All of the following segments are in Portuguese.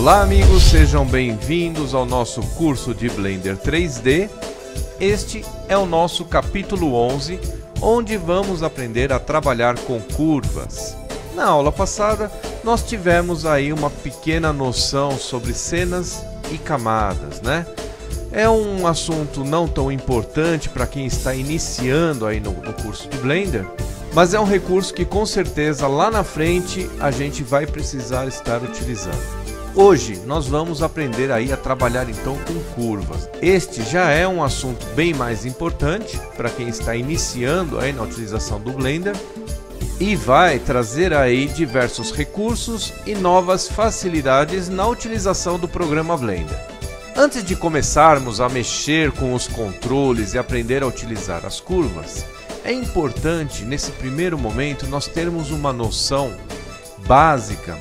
Olá amigos, sejam bem-vindos ao nosso curso de Blender 3D. Este é o nosso capítulo 11, onde vamos aprender a trabalhar com curvas. Na aula passada, nós tivemos aí uma pequena noção sobre cenas e camadas, né? É um assunto não tão importante para quem está iniciando aí no curso de Blender, mas é um recurso que com certeza lá na frente a gente vai precisar estar utilizando. Hoje nós vamos aprender aí a trabalhar então com curvas. Este já é um assunto bem mais importante para quem está iniciando aí na utilização do Blender e vai trazer aí diversos recursos e novas facilidades na utilização do programa Blender. Antes de começarmos a mexer com os controles e aprender a utilizar as curvas, é importante nesse primeiro momento nós termos uma noção básica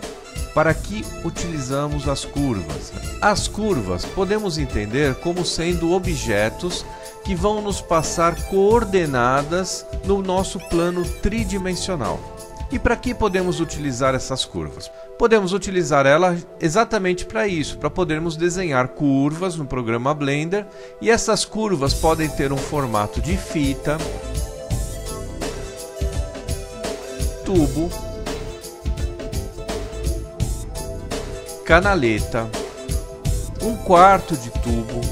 para que utilizamos as curvas. As curvas podemos entender como sendo objetos que vão nos passar coordenadas no nosso plano tridimensional. E para que podemos utilizar essas curvas? Podemos utilizar elas exatamente para isso, para podermos desenhar curvas no programa Blender, e essas curvas podem ter um formato de fita, tubo, canaleta, um quarto de tubo,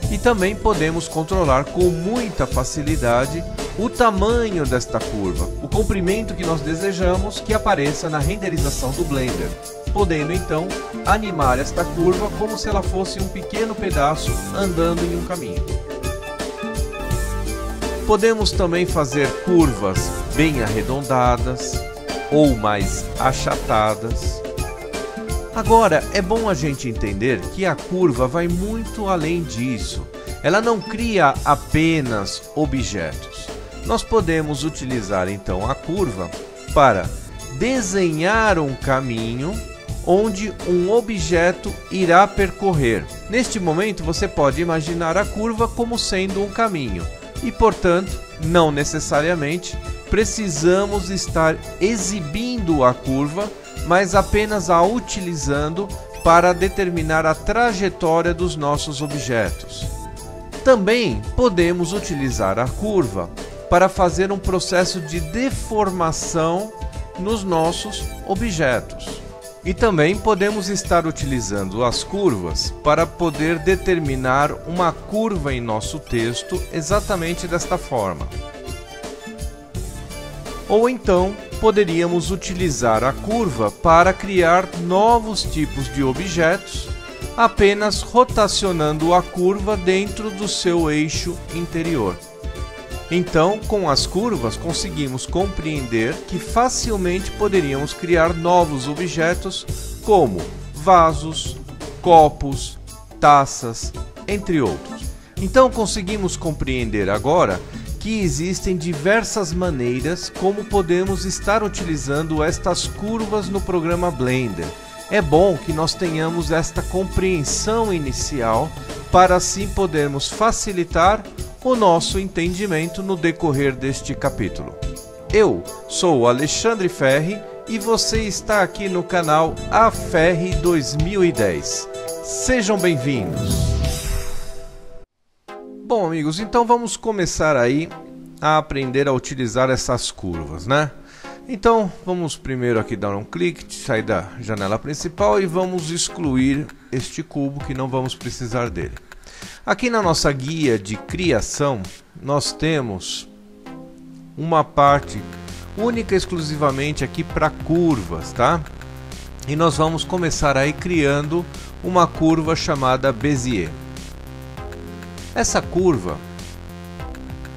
e também podemos controlar com muita facilidade o tamanho desta curva, o comprimento que nós desejamos que apareça na renderização do Blender, podendo então animar esta curva como se ela fosse um pequeno pedaço andando em um caminho. Podemos também fazer curvas bem arredondadas ou mais achatadas. Agora, é bom a gente entender que a curva vai muito além disso. Ela não cria apenas objetos. Nós podemos utilizar então a curva para desenhar um caminho onde um objeto irá percorrer. Neste momento você pode imaginar a curva como sendo um caminho e, portanto, não necessariamente precisamos estar exibindo a curva, mas apenas a utilizando para determinar a trajetória dos nossos objetos. Também podemos utilizar a curva para fazer um processo de deformação nos nossos objetos. E também podemos estar utilizando as curvas para poder determinar uma curva em nosso texto exatamente desta forma. Ou então poderíamos utilizar a curva para criar novos tipos de objetos, apenas rotacionando a curva dentro do seu eixo interior. Então, com as curvas, conseguimos compreender que facilmente poderíamos criar novos objetos como vasos, copos, taças, entre outros. Então, conseguimos compreender agora que existem diversas maneiras como podemos estar utilizando estas curvas no programa Blender. É bom que nós tenhamos esta compreensão inicial para assim podermos facilitar o nosso entendimento no decorrer deste capítulo. Eu sou o Alexandre Ferri e você está aqui no canal AFerri 2010. Sejam bem-vindos! Bom amigos, então vamos começar aí a aprender a utilizar essas curvas, né? Então vamos primeiro aqui dar um clique, sair da janela principal e vamos excluir este cubo que não vamos precisar dele. Aqui na nossa guia de criação nós temos uma parte única e exclusivamente aqui para curvas, tá? E nós vamos começar aí criando uma curva chamada Bezier. Essa curva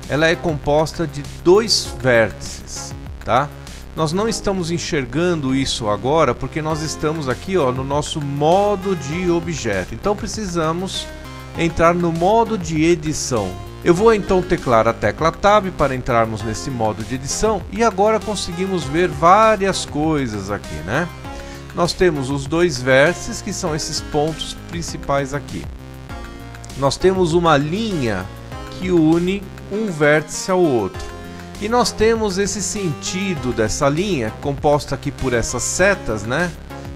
ela é composta de dois vértices, tá? Nós não estamos enxergando isso agora porque nós estamos aqui, ó, no nosso modo de objeto. Então precisamos entrar no modo de edição. Eu vou então teclar a tecla Tab para entrarmos nesse modo de edição e agora conseguimos ver várias coisas aqui, né? Nós temos os dois vértices que são esses pontos principais aqui. Nós temos uma linha que une um vértice ao outro. E nós temos esse sentido dessa linha, composta aqui por essas setas, né?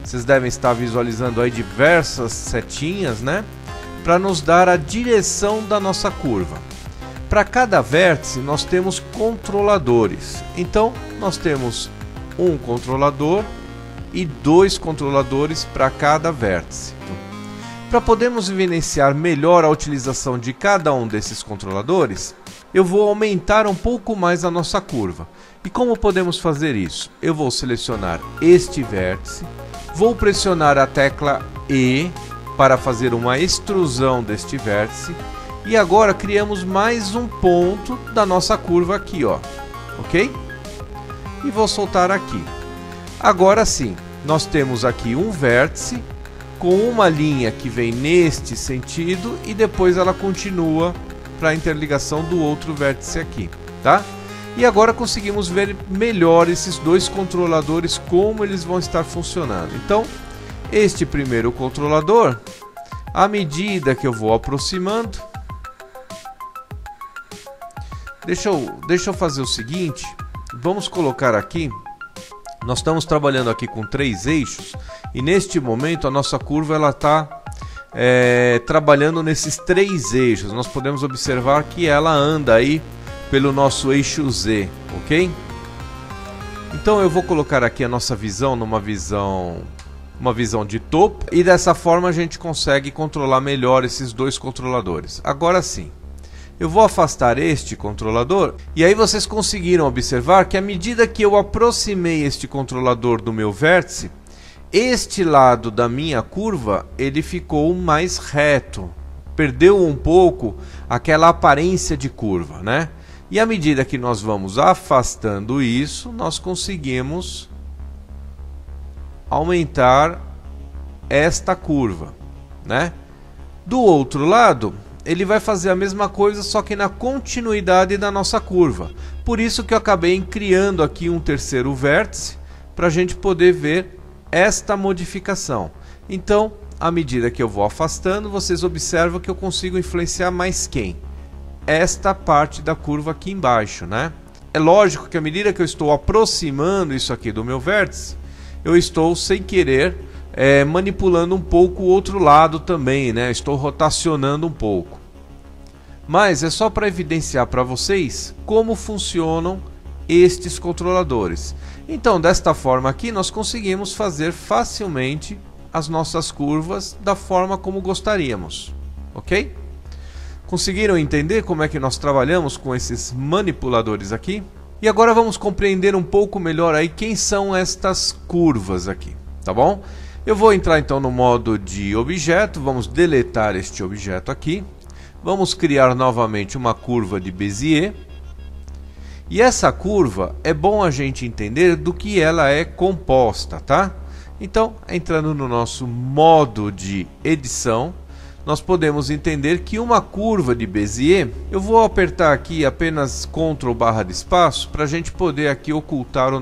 Vocês devem estar visualizando aí diversas setinhas, né? Para nos dar a direção da nossa curva. Para cada vértice nós temos controladores. Então nós temos um controlador e 2 controladores para cada vértice. Para podermos evidenciar melhor a utilização de cada um desses controladores, eu vou aumentar um pouco mais a nossa curva. E como podemos fazer isso? Eu vou selecionar este vértice, vou pressionar a tecla E para fazer uma extrusão deste vértice. E agora criamos mais um ponto da nossa curva aqui, ó, ok? E vou soltar aqui. Agora sim, nós temos aqui um vértice com uma linha que vem neste sentido e depois ela continua para a interligação do outro vértice aqui, tá? E agora conseguimos ver melhor esses 2 controladores, como eles vão estar funcionando. Então, este primeiro controlador, à medida que eu vou aproximando, deixa eu fazer o seguinte, vamos colocar aqui, nós estamos trabalhando aqui com 3 eixos e neste momento a nossa curva ela está trabalhando nesses 3 eixos. Nós podemos observar que ela anda aí pelo nosso eixo Z, ok? Então eu vou colocar aqui a nossa visão numa visão de topo e dessa forma a gente consegue controlar melhor esses 2 controladores. Agora sim, eu vou afastar este controlador e aí vocês conseguiram observar que à medida que eu aproximei este controlador do meu vértice, este lado da minha curva ele ficou mais reto, perdeu um pouco aquela aparência de curva, né? E à medida que nós vamos afastando isso, nós conseguimos aumentar esta curva, né? Do outro lado, ele vai fazer a mesma coisa, só que na continuidade da nossa curva. Por isso que eu acabei criando aqui um terceiro vértice, para a gente poder ver esta modificação. Então, à medida que eu vou afastando, vocês observam que eu consigo influenciar mais quem? Esta parte da curva aqui embaixo, né? É lógico que à medida que eu estou aproximando isso aqui do meu vértice, eu estou sem querer manipulando um pouco o outro lado também, né? Estou rotacionando um pouco. Mas é só para evidenciar para vocês como funcionam estes controladores. Então, desta forma aqui, nós conseguimos fazer facilmente as nossas curvas da forma como gostaríamos, ok? Conseguiram entender como é que nós trabalhamos com esses manipuladores aqui? E agora vamos compreender um pouco melhor aí quem são estas curvas aqui, tá bom? Eu vou entrar então no modo de objeto, vamos deletar este objeto aqui. Vamos criar novamente uma curva de Bézier. E essa curva é bom a gente entender do que ela é composta, tá? Então, entrando no nosso modo de edição, nós podemos entender que uma curva de Bézier, eu vou apertar aqui apenas Ctrl barra de espaço para a gente poder aqui ocultar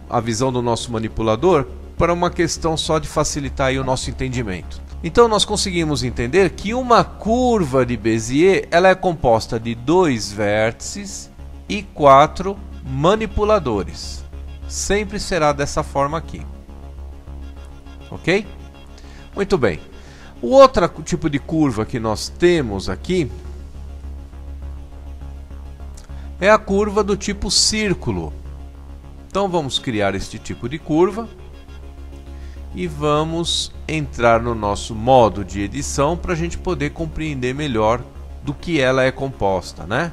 a visão do nosso manipulador, para uma questão só de facilitar aí o nosso entendimento. Então nós conseguimos entender que uma curva de Bézier ela é composta de 2 vértices e 4 manipuladores. Sempre será dessa forma aqui. Ok? Muito bem. O outro tipo de curva que nós temos aqui é a curva do tipo círculo. Então vamos criar este tipo de curva e vamos entrar no nosso modo de edição para a gente poder compreender melhor do que ela é composta, né?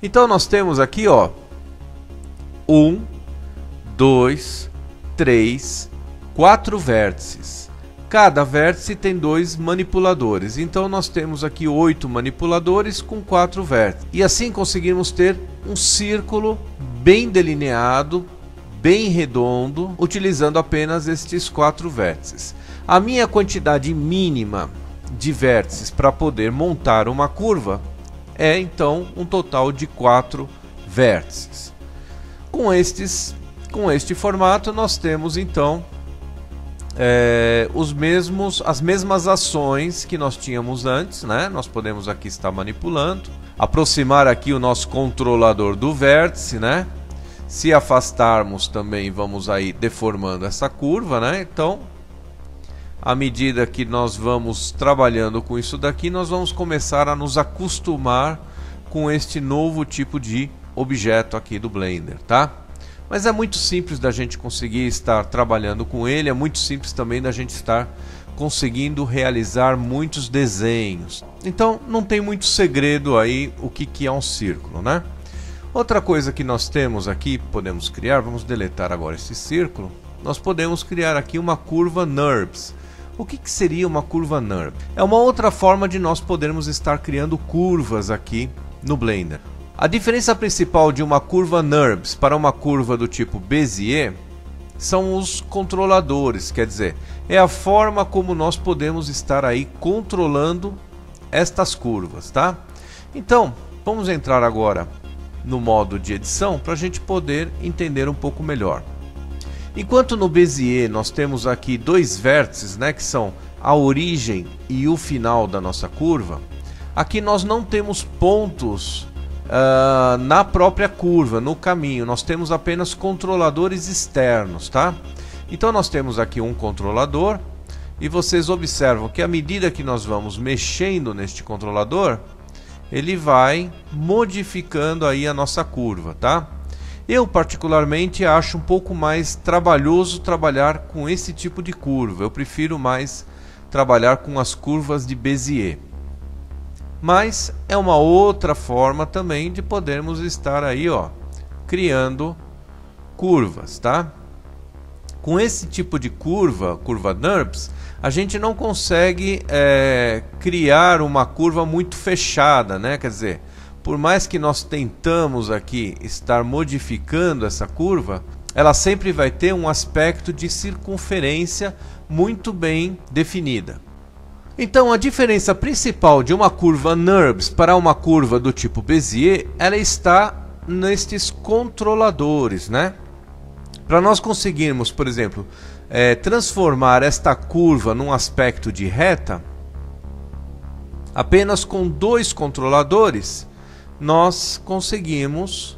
Então nós temos aqui, ó, 1, 2, 3, 4 vértices. Cada vértice tem 2 manipuladores, então nós temos aqui 8 manipuladores com 4 vértices. E assim conseguimos ter um círculo bem delineado, bem redondo, utilizando apenas estes 4 vértices. A minha quantidade mínima de vértices para poder montar uma curva é então um total de 4 vértices. Com este formato nós temos então as mesmas ações que nós tínhamos antes, né? Nós podemos aqui estar manipulando, aproximar aqui o nosso controlador do vértice, né? Se afastarmos também vamos aí deformando essa curva, né? Então, à medida que nós vamos trabalhando com isso daqui, nós vamos começar a nos acostumar com este novo tipo de objeto aqui do Blender, tá? Mas é muito simples da gente conseguir estar trabalhando com ele, é muito simples também da gente estar conseguindo realizar muitos desenhos. Então não tem muito segredo aí o que é um círculo, né? Outra coisa que nós temos aqui, podemos criar, vamos deletar agora esse círculo, nós podemos criar aqui uma curva NURBS. O que seria uma curva NURB? É uma outra forma de nós podermos estar criando curvas aqui no Blender. A diferença principal de uma curva NURBS para uma curva do tipo Bezier são os controladores, quer dizer, é a forma como nós podemos estar aí controlando estas curvas, tá? Então, vamos entrar agora no modo de edição para a gente poder entender um pouco melhor. Enquanto no Bezier nós temos aqui dois vértices, né, que são a origem e o final da nossa curva, aqui nós não temos pontos na própria curva, no caminho, nós temos apenas controladores externos, tá? Então nós temos aqui um controlador e vocês observam que à medida que nós vamos mexendo neste controlador, ele vai modificando aí a nossa curva, tá? Eu particularmente acho um pouco mais trabalhoso trabalhar com esse tipo de curva, eu prefiro mais trabalhar com as curvas de Bezier. Mas é uma outra forma também de podermos estar aí, ó, criando curvas, tá? Com esse tipo de curva NURBS, a gente não consegue criar uma curva muito fechada, né? Quer dizer, por mais que nós tentamos aqui estar modificando essa curva, ela sempre vai ter um aspecto de circunferência muito bem definida. Então a diferença principal de uma curva NURBS para uma curva do tipo Bezier, ela está nestes controladores, né? Para nós conseguirmos, por exemplo, transformar esta curva num aspecto de reta, apenas com dois controladores, nós conseguimos,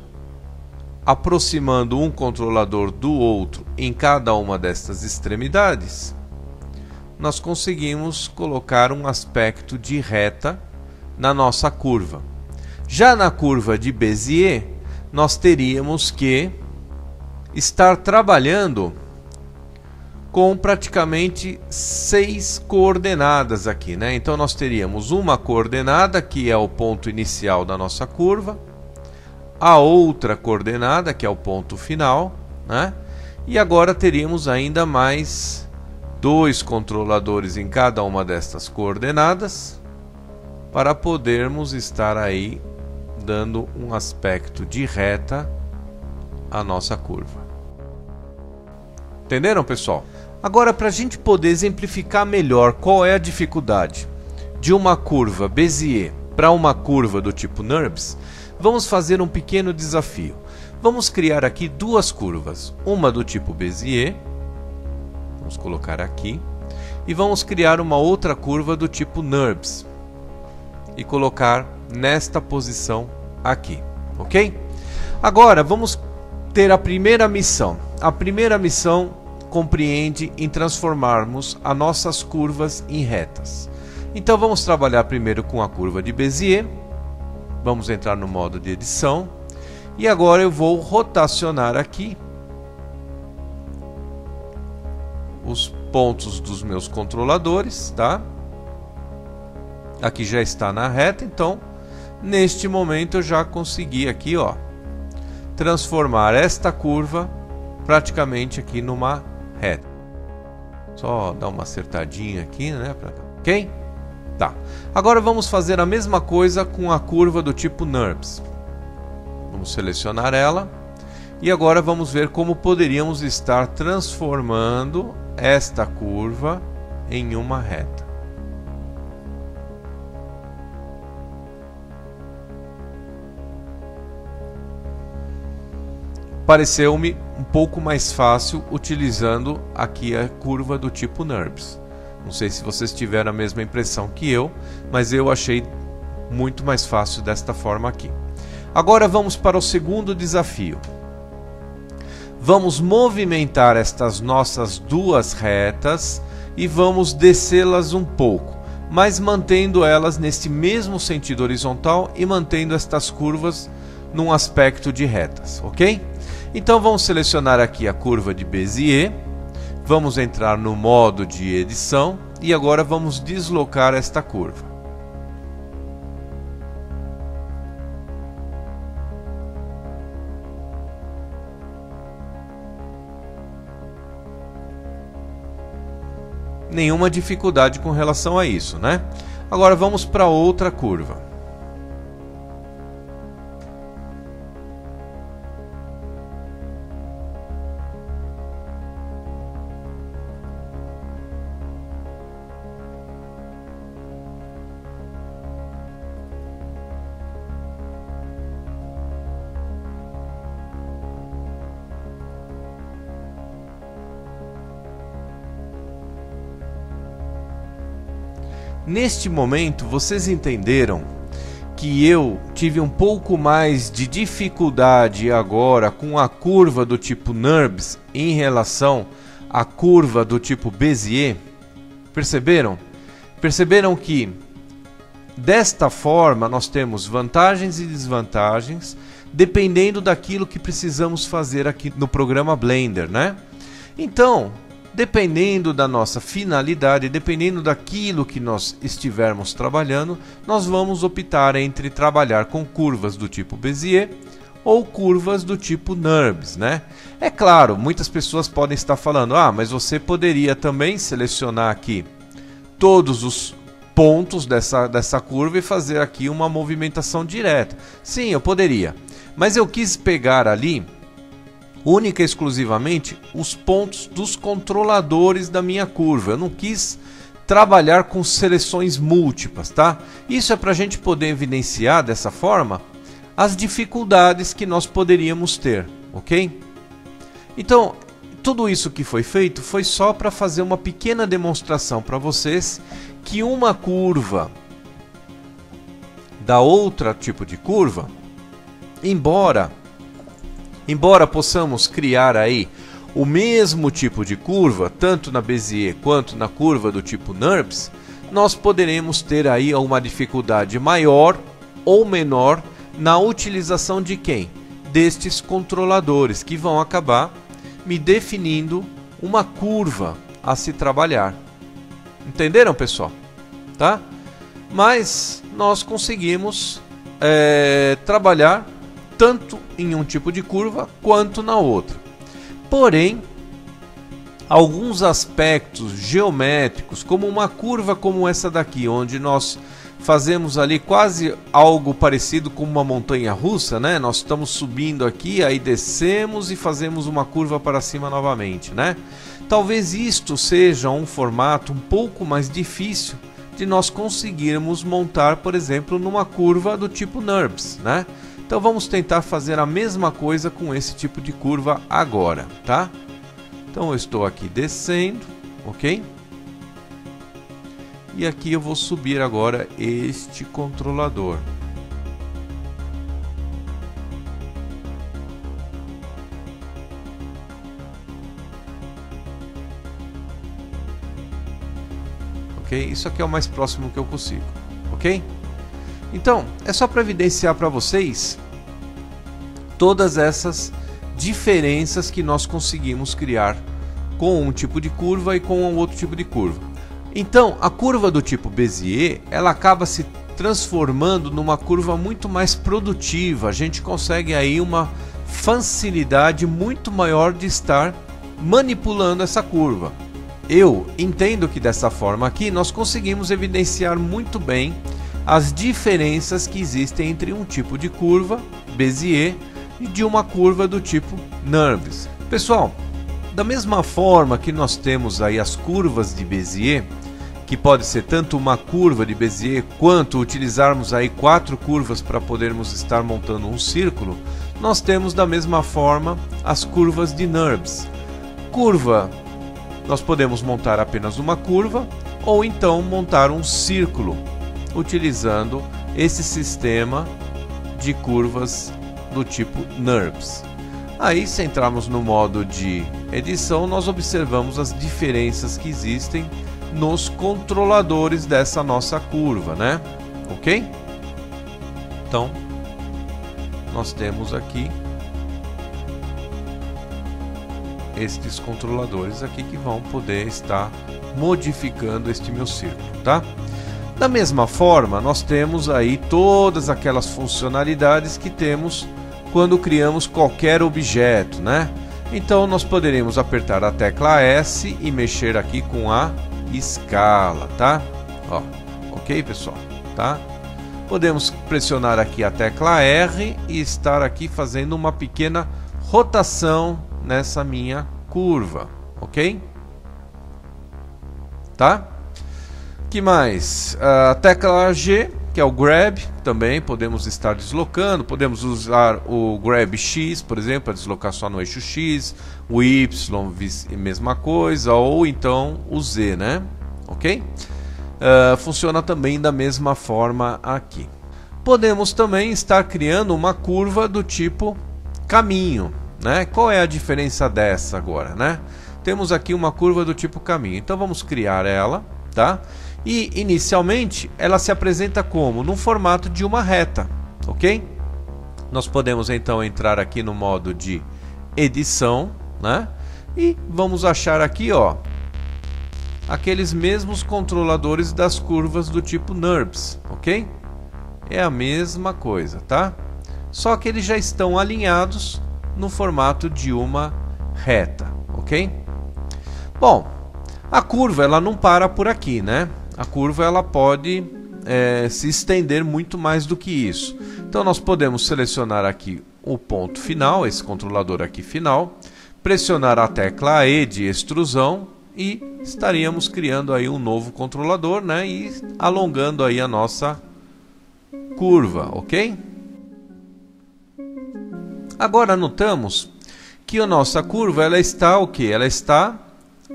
aproximando um controlador do outro em cada uma destas extremidades, nós conseguimos colocar um aspecto de reta na nossa curva. Já na curva de Bezier, nós teríamos que estar trabalhando com praticamente 6 coordenadas aqui, né? Então nós teríamos uma coordenada que é o ponto inicial da nossa curva, a outra coordenada que é o ponto final, né? E agora teríamos ainda mais 2 controladores em cada uma destas coordenadas para podermos estar aí dando um aspecto de reta à nossa curva. Entenderam, pessoal? Agora, para a gente poder exemplificar melhor qual é a dificuldade de uma curva Bezier para uma curva do tipo NURBS, vamos fazer um pequeno desafio. Vamos criar aqui duas curvas, uma do tipo Bezier, vamos colocar aqui, e vamos criar uma outra curva do tipo NURBS e colocar nesta posição aqui, ok? Agora vamos ter a primeira missão. A primeira missão compreende em transformarmos as nossas curvas em retas. Então vamos trabalhar primeiro com a curva de Bezier, vamos entrar no modo de edição, e agora eu vou rotacionar aqui os pontos dos meus controladores, tá? Aqui já está na reta, então neste momento eu já consegui aqui, ó, transformar esta curva praticamente aqui numa reta. Só dar uma acertadinha aqui, né? Ok? Tá. Agora vamos fazer a mesma coisa com a curva do tipo NURBS. Vamos selecionar ela e agora vamos ver como poderíamos estar transformando esta curva em uma reta. Pareceu-me um pouco mais fácil utilizando aqui a curva do tipo NURBS. Não sei se vocês tiveram a mesma impressão que eu, mas eu achei muito mais fácil desta forma aqui. Agora vamos para o segundo desafio. vamos movimentar estas nossas duas retas e vamos descê-las um pouco, mas mantendo elas nesse mesmo sentido horizontal e mantendo estas curvas num aspecto de retas, ok? Então vamos selecionar aqui a curva de Bézier, vamos entrar no modo de edição e agora vamos deslocar esta curva. Nenhuma dificuldade com relação a isso, né? Agora vamos para outra curva. Neste momento, vocês entenderam que eu tive um pouco mais de dificuldade agora com a curva do tipo NURBS em relação à curva do tipo Bézier? Perceberam? Perceberam que desta forma nós temos vantagens e desvantagens dependendo daquilo que precisamos fazer aqui no programa Blender, né? Então, dependendo da nossa finalidade, dependendo daquilo que nós estivermos trabalhando, nós vamos optar entre trabalhar com curvas do tipo Bézier ou curvas do tipo NURBS, né? É claro, muitas pessoas podem estar falando, mas você poderia também selecionar aqui todos os pontos dessa curva e fazer aqui uma movimentação direta. Sim, eu poderia, mas eu quis pegar ali única e exclusivamente os pontos dos controladores da minha curva. Eu não quis trabalhar com seleções múltiplas, tá? Isso é para a gente poder evidenciar dessa forma as dificuldades que nós poderíamos ter, ok? Então, tudo isso que foi feito foi só para fazer uma pequena demonstração para vocês que uma curva da outra tipo de curva, embora possamos criar aí o mesmo tipo de curva, tanto na Bézier quanto na curva do tipo NURBS, nós poderemos ter aí uma dificuldade maior ou menor na utilização de quem? Destes controladores, que vão acabar me definindo uma curva a se trabalhar. Entenderam, pessoal? Tá? Mas nós conseguimos trabalhar tanto em um tipo de curva quanto na outra. Porém, alguns aspectos geométricos, como uma curva como essa daqui, onde nós fazemos ali quase algo parecido com uma montanha russa, né? Nós estamos subindo aqui, aí descemos e fazemos uma curva para cima novamente, né? Talvez isto seja um formato um pouco mais difícil de nós conseguirmos montar, por exemplo, numa curva do tipo NURBS, né? Então vamos tentar fazer a mesma coisa com esse tipo de curva agora, tá? Então eu estou aqui descendo, ok? E aqui eu vou subir agora este controlador. Ok? Isso aqui é o mais próximo que eu consigo, ok? Então, é só para evidenciar para vocês todas essas diferenças que nós conseguimos criar com um tipo de curva e com um outro tipo de curva. Então, a curva do tipo Bézier, ela acaba se transformando numa curva muito mais produtiva. A gente consegue aí uma facilidade muito maior de estar manipulando essa curva. Eu entendo que dessa forma aqui nós conseguimos evidenciar muito bem as diferenças que existem entre um tipo de curva Bézier e de uma curva do tipo NURBS. Pessoal, da mesma forma que nós temos aí as curvas de Bézier, que pode ser tanto uma curva de Bézier quanto utilizarmos aí 4 curvas para podermos estar montando um círculo, nós temos da mesma forma as curvas de NURBS. Curva, nós podemos montar apenas uma curva ou então montar um círculo utilizando esse sistema de curvas do tipo NURBS. Aí, se entrarmos no modo de edição, nós observamos as diferenças que existem nos controladores dessa nossa curva, né? Ok? Então, nós temos aqui estes controladores aqui que vão poder estar modificando este meu círculo, tá? Da mesma forma, nós temos aí todas aquelas funcionalidades que temos quando criamos qualquer objeto, né? Então nós poderemos apertar a tecla S e mexer aqui com a escala, tá? Ó, ok, pessoal, tá? Podemos pressionar aqui a tecla R e estar aqui fazendo uma pequena rotação nessa minha curva, ok? Tá? Que mais? A tecla G, que é o Grab, também podemos estar deslocando. Podemos usar o Grab X, por exemplo, para deslocar só no eixo X, o Y, mesma coisa, ou então o Z, né? Ok? Funciona também da mesma forma aqui. Podemos também estar criando uma curva do tipo caminho, né? Qual é a diferença dessa agora, né? Temos aqui uma curva do tipo caminho, então vamos criar ela, tá? E inicialmente ela se apresenta como? No formato de uma reta, ok? Nós podemos então entrar aqui no modo de edição, né? E vamos achar aqui, ó, aqueles mesmos controladores das curvas do tipo NURBS, ok? É a mesma coisa, tá? Só que eles já estão alinhados no formato de uma reta, ok? Bom, a curva ela não para por aqui, né? A curva ela pode se estender muito mais do que isso. Então nós podemos selecionar aqui o ponto final, esse controlador aqui final, pressionar a tecla E de extrusão e estaríamos criando aí um novo controlador, né? E alongando aí a nossa curva, ok? Agora notamos que a nossa curva ela está o quê? Ela está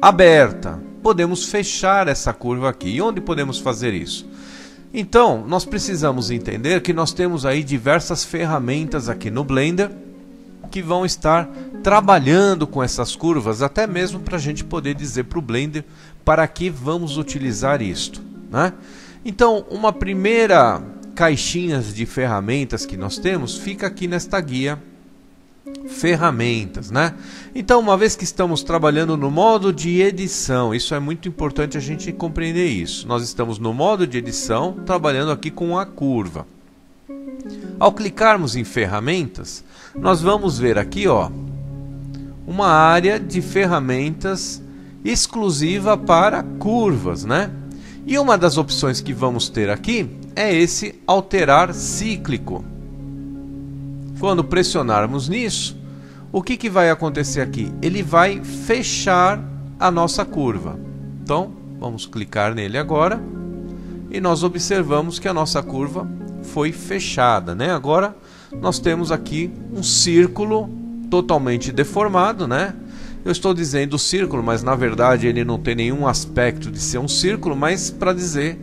aberta. Podemos fechar essa curva aqui. E onde podemos fazer isso? Então, nós precisamos entender que nós temos aí diversas ferramentas aqui no Blender que vão estar trabalhando com essas curvas, até mesmo para a gente poder dizer para o Blender para que vamos utilizar isto, né? Então, uma primeira caixinha de ferramentas que nós temos fica aqui nesta guia ferramentas, né? Então, uma vez que estamos trabalhando no modo de edição, isso é muito importante a gente compreender isso. Nós estamos no modo de edição, trabalhando aqui com a curva. Ao clicarmos em ferramentas, nós vamos ver aqui, ó, uma área de ferramentas exclusiva para curvas, né? E uma das opções que vamos ter aqui é esse alterar cíclico. Quando pressionarmos nisso, o que vai acontecer aqui? Ele vai fechar a nossa curva. Então, vamos clicar nele agora e nós observamos que a nossa curva foi fechada, né? Agora nós temos aqui um círculo totalmente deformado, né? Eu estou dizendo círculo, mas na verdade ele não tem nenhum aspecto de ser um círculo, mas para dizer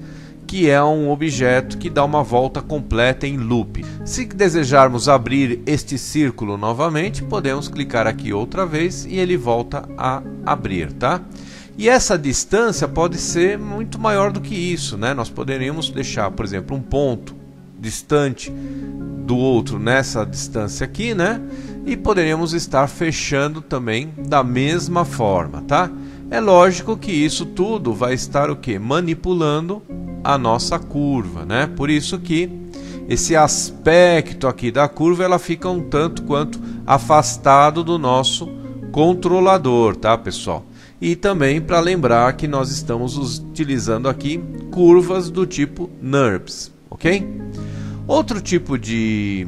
que é um objeto que dá uma volta completa em loop. Se desejarmos abrir este círculo novamente, podemos clicar aqui outra vez e ele volta a abrir, tá? E essa distância pode ser muito maior do que isso, né? Nós poderíamos deixar, por exemplo, um ponto distante do outro nessa distância aqui, né? E poderíamos estar fechando também da mesma forma, tá? É lógico que isso tudo vai estar o quê? Manipulando a nossa curva, né? Por isso que esse aspecto aqui da curva ela fica um tanto quanto afastado do nosso controlador, tá, pessoal? E também para lembrar que nós estamos utilizando aqui curvas do tipo NURBS, ok? Outro tipo de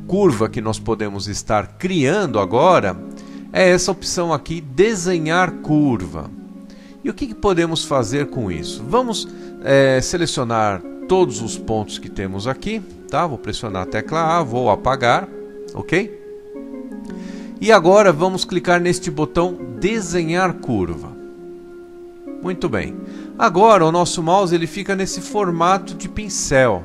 curva que nós podemos estar criando agora é essa opção aqui, desenhar curva. E o que podemos fazer com isso? Vamos selecionar todos os pontos que temos aqui, tá? Vou pressionar a tecla A, vou apagar, ok? E agora vamos clicar neste botão desenhar curva. Muito bem. Agora o nosso mouse ele fica nesse formato de pincel.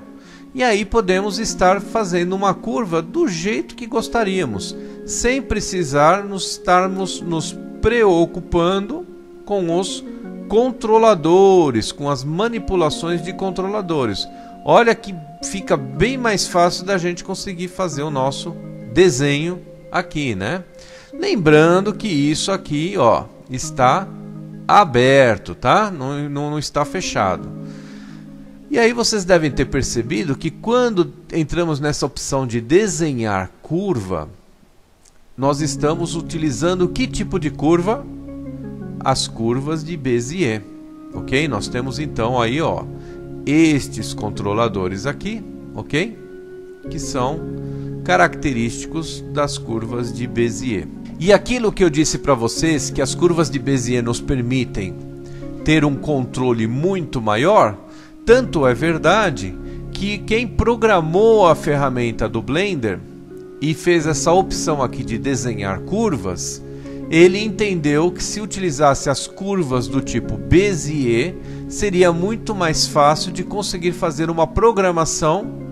E aí podemos estar fazendo uma curva do jeito que gostaríamos, sem precisar estarmos nos preocupando com os controladores, com as manipulações de controladores. Olha que fica bem mais fácil da gente conseguir fazer o nosso desenho aqui, né? Lembrando que isso aqui, ó, está aberto, tá? Não está fechado. E aí vocês devem ter percebido que quando entramos nessa opção de desenhar curva, nós estamos utilizando que tipo de curva? As curvas de Bézier, ok? Nós temos então aí, ó, estes controladores aqui, ok? Que são característicos das curvas de Bézier. E aquilo que eu disse para vocês, que as curvas de Bézier nos permitem ter um controle muito maior, tanto é verdade que quem programou a ferramenta do Blender e fez essa opção aqui de desenhar curvas, ele entendeu que se utilizasse as curvas do tipo Bézier, seria muito mais fácil de conseguir fazer uma programação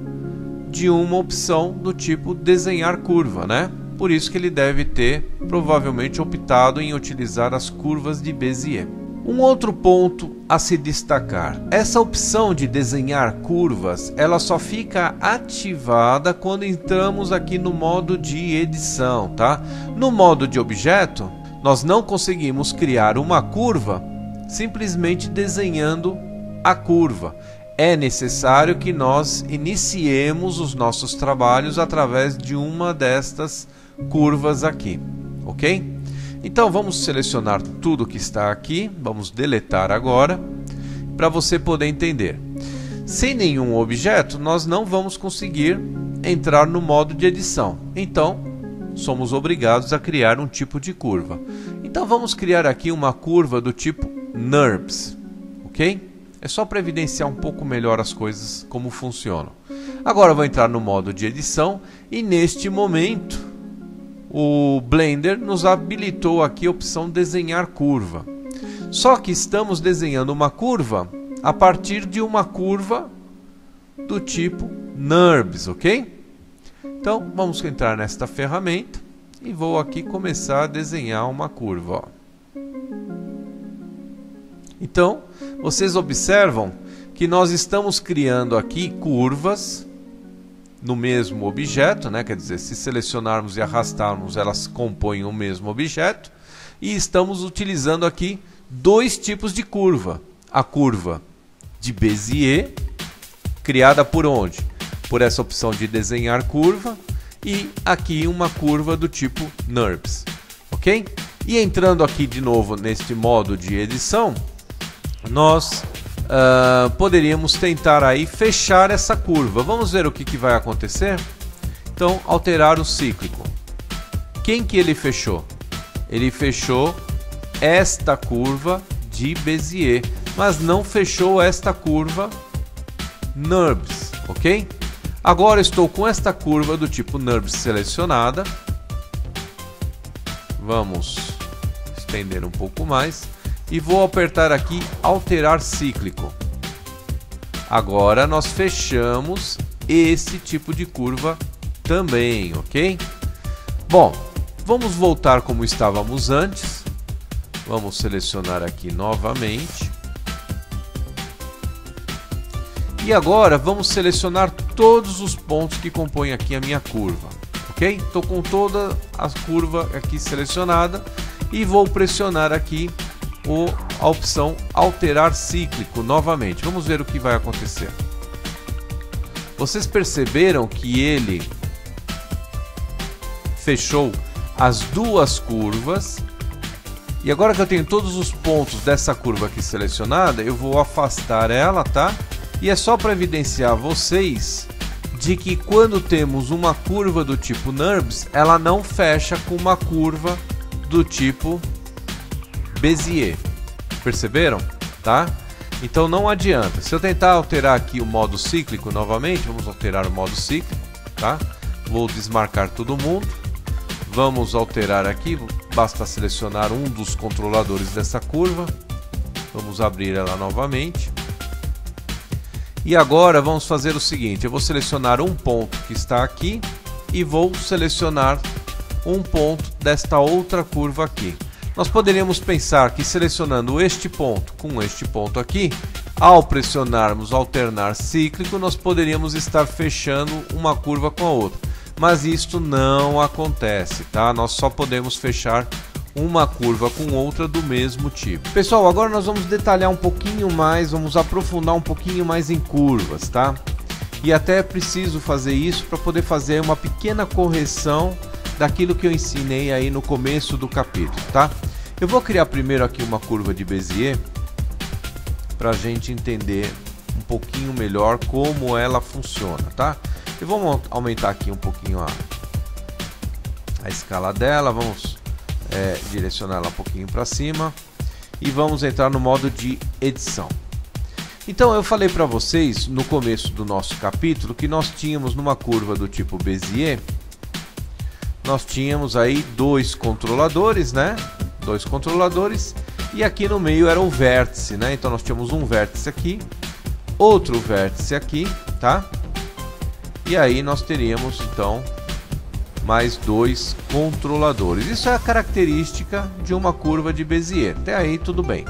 de uma opção do tipo desenhar curva, né? Por isso que ele deve ter provavelmente optado em utilizar as curvas de Bézier. Um outro ponto a se destacar: essa opção de desenhar curvas, ela só fica ativada quando entramos aqui no modo de edição, tá? No modo de objeto, nós não conseguimos criar uma curva simplesmente desenhando a curva. É necessário que nós iniciemos os nossos trabalhos através de uma destas curvas aqui, ok? Então vamos selecionar tudo que está aqui, vamos deletar agora, para você poder entender. Sem nenhum objeto, nós não vamos conseguir entrar no modo de edição. Então, somos obrigados a criar um tipo de curva. Então vamos criar aqui uma curva do tipo NURBS, ok? É só para evidenciar um pouco melhor as coisas, como funcionam. Agora eu vou entrar no modo de edição e neste momento o Blender nos habilitou aqui a opção desenhar curva. Só que estamos desenhando uma curva a partir de uma curva do tipo NURBS, ok? Então vamos entrar nesta ferramenta e vou aqui começar a desenhar uma curva, ó. Então vocês observam que nós estamos criando aqui curvas no mesmo objeto, né? Quer dizer, se selecionarmos e arrastarmos, elas compõem o mesmo objeto. E estamos utilizando aqui dois tipos de curva. A curva de Bézier, criada por onde? Por essa opção de desenhar curva. E aqui uma curva do tipo NURBS, ok? E entrando aqui de novo neste modo de edição, nós poderíamos tentar aí fechar essa curva. Vamos ver o que vai acontecer? Então, alterar o cíclico. Quem que ele fechou? Ele fechou esta curva de Bézier, mas não fechou esta curva NURBS, ok? Agora estou com esta curva do tipo NURBS selecionada. Vamos estender um pouco mais. E vou apertar aqui alterar cíclico. Agora nós fechamos esse tipo de curva também, ok? Bom, vamos voltar como estávamos antes. Vamos selecionar aqui novamente. E agora vamos selecionar todos os pontos que compõem aqui a minha curva, ok? Estou com toda a curva aqui selecionada e vou pressionar aqui a opção alterar cíclico novamente. Vamos ver o que vai acontecer. Vocês perceberam que ele fechou as duas curvas. E agora que eu tenho todos os pontos dessa curva aqui selecionada, eu vou afastar ela, tá? E é só para evidenciar a vocês de que quando temos uma curva do tipo NURBS, ela não fecha com uma curva do tipo Bézier. Perceberam? Tá? Então não adianta. Se eu tentar alterar aqui o modo cíclico novamente, vamos alterar o modo cíclico, tá? Vou desmarcar todo mundo. Vamos alterar aqui, basta selecionar um dos controladores dessa curva. Vamos abrir ela novamente. E agora vamos fazer o seguinte, eu vou selecionar um ponto que está aqui e vou selecionar um ponto desta outra curva aqui. Nós poderíamos pensar que selecionando este ponto com este ponto aqui, ao pressionarmos alternar cíclico, nós poderíamos estar fechando uma curva com a outra. Mas isto não acontece, tá? Nós só podemos fechar uma curva com outra do mesmo tipo. Pessoal, agora nós vamos detalhar um pouquinho mais, vamos aprofundar um pouquinho mais em curvas, tá? E até é preciso fazer isso para poder fazer uma pequena correção daquilo que eu ensinei aí no começo do capítulo, tá? Eu vou criar primeiro aqui uma curva de Bézier para a gente entender um pouquinho melhor como ela funciona, tá? E vamos aumentar aqui um pouquinho a escala dela, vamos direcionar ela um pouquinho para cima e vamos entrar no modo de edição. Então eu falei para vocês no começo do nosso capítulo que nós tínhamos numa curva do tipo Bézier, nós tínhamos aí dois controladores, né? Dois controladores, e aqui no meio era um vértice, né? Então nós tínhamos um vértice aqui, outro vértice aqui, tá? E aí nós teríamos então mais dois controladores. Isso é a característica de uma curva de Bézier. Até aí tudo bem.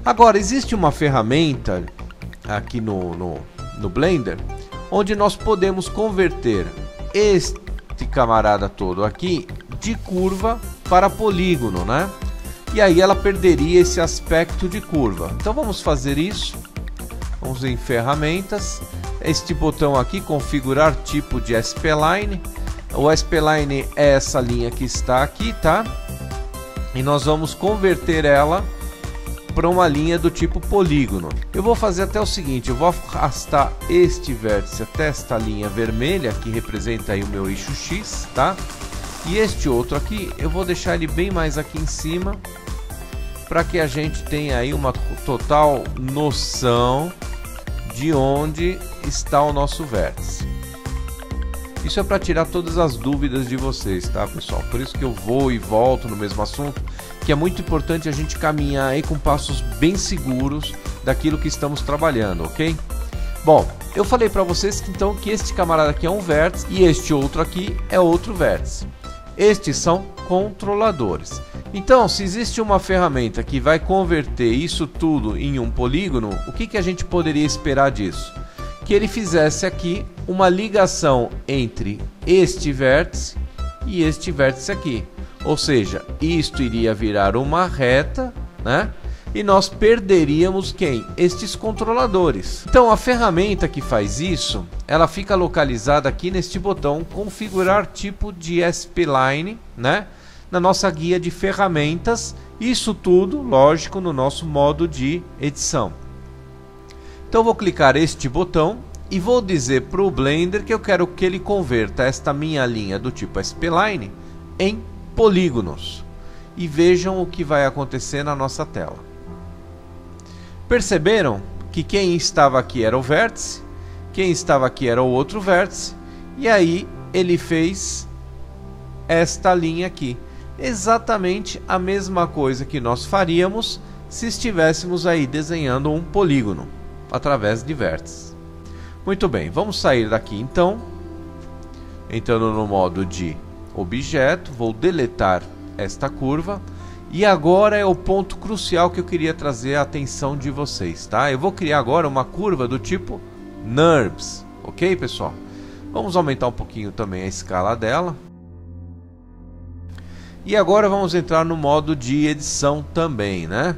Agora existe uma ferramenta aqui no Blender onde nós podemos converter este camarada todo aqui de curva para polígono, né? E aí ela perderia esse aspecto de curva. Então vamos fazer isso. Vamos em ferramentas, este botão aqui, configurar tipo de spline. O spline é essa linha que está aqui, tá? E nós vamos converter ela para uma linha do tipo polígono. Eu vou fazer até o seguinte, eu vou arrastar este vértice até esta linha vermelha que representa aí o meu eixo X, tá? E este outro aqui, eu vou deixar ele bem mais aqui em cima, para que a gente tenha aí uma total noção de onde está o nosso vértice. Isso é para tirar todas as dúvidas de vocês, tá, pessoal? Por isso que eu vou e volto no mesmo assunto, que é muito importante a gente caminhar aí com passos bem seguros daquilo que estamos trabalhando, ok? Bom, eu falei para vocês que então que este camarada aqui é um vértice e este outro aqui é outro vértice. Estes são controladores. Então, se existe uma ferramenta que vai converter isso tudo em um polígono, o que a gente poderia esperar disso? Que ele fizesse aqui uma ligação entre este vértice e este vértice aqui. Ou seja, isto iria virar uma reta, né? E nós perderíamos quem? Estes controladores. Então a ferramenta que faz isso, ela fica localizada aqui neste botão configurar tipo de spline, né? Na nossa guia de ferramentas, isso tudo, lógico, no nosso modo de edição. Então eu vou clicar este botão e vou dizer para o Blender que eu quero que ele converta esta minha linha do tipo spline em polígonos. E vejam o que vai acontecer na nossa tela. Perceberam que quem estava aqui era o vértice, quem estava aqui era o outro vértice, e aí ele fez esta linha aqui. Exatamente a mesma coisa que nós faríamos se estivéssemos aí desenhando um polígono através de vértices. Muito bem, vamos sair daqui então, entrando no modo de objeto, vou deletar esta curva. E agora é o ponto crucial que eu queria trazer a atenção de vocês, tá? Eu vou criar agora uma curva do tipo NURBS, ok, pessoal? Vamos aumentar um pouquinho também a escala dela. E agora vamos entrar no modo de edição também, né?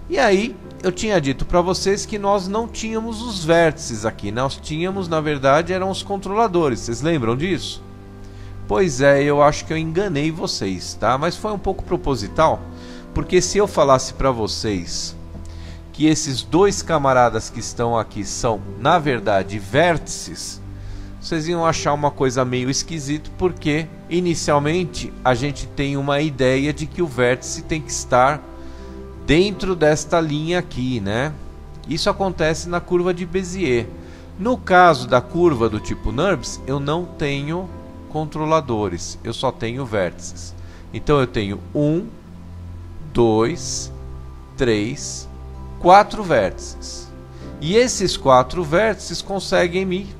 E aí, eu tinha dito para vocês que nós não tínhamos os vértices aqui, nós tínhamos, na verdade, eram os controladores. Vocês lembram disso? Pois é, eu acho que eu enganei vocês, tá? Mas foi um pouco proposital, porque se eu falasse para vocês que esses dois camaradas que estão aqui são, na verdade, vértices, vocês iam achar uma coisa meio esquisita, porque inicialmente a gente tem uma ideia de que o vértice tem que estar dentro desta linha aqui, né? Isso acontece na curva de Bézier. No caso da curva do tipo NURBS, eu não tenho controladores, eu só tenho vértices. Então eu tenho 1, 2, 3, 4 vértices. E esses 4 vértices conseguem me